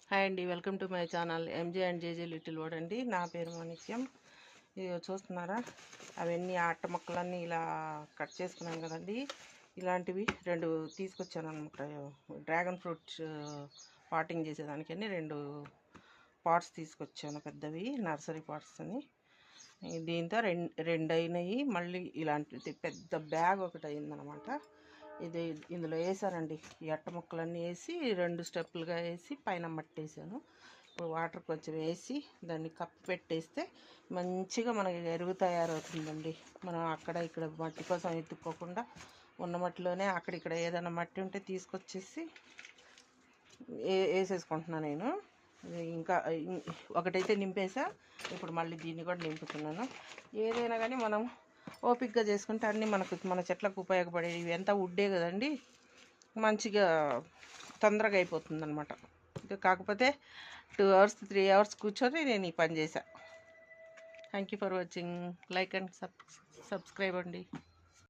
Hi అండి, welcome to my channel MJ and JJ little word అండి. నా పేరు మాణిక్యం. ఇది చూస్తున్నారా, అవన్నీ అట్ట ముక్కలన్నీ ఇలా కట్ చేసుకున్నాను కదండి. ఇలాంటివి రెండు తీసుకొచ్చాను అనమాట. డ్రాగన్ ఫ్రూట్ పాటింగ్ చేసేదానికని రెండు పాట్స్ తీసుకొచ్చాను, పెద్దవి నర్సరీ పాట్స్ అని. దీంతో రెండు అయినాయి. మళ్ళీ ఇలాంటి పెద్ద బ్యాగ్ ఒకటి అయిందనమాట. ఇది ఇందులో వేసానండి. ఈ అట్ట ముక్కలన్నీ వేసి రెండు స్టెప్పులుగా వేసి పైన మట్టి వేసాను. ఇప్పుడు వాటర్ కొంచెం వేసి దాన్ని కప్పి పెట్టేస్తే మంచిగా మనకి ఎరువు తయారవుతుందండి. మనం అక్కడ ఇక్కడ మట్టి కోసం ఎత్తుక్కోకుండా ఉన్న మట్టిలోనే అక్కడిక్కడ ఏదైనా మట్టి ఉంటే తీసుకొచ్చేసి వేసేసుకుంటున్నాను నేను. ఇంకా ఒకటైతే నింపేసా, ఇప్పుడు మళ్ళీ దీన్ని కూడా నింపుతున్నాను. ఏదైనా కానీ మనం ఓపిక్గా చేసుకుంటే అన్నీ మన చెట్లకు ఉపయోగపడేవి. ఇవి ఎంత వుడ్డే కదండి, మంచిగా తొందరగా అయిపోతుంది అనమాట. కాకపోతే 2 hours 3 hours కూర్చొని నేను ఈ పని చేశాను. Thank you for watching. Like and subscribe అండి.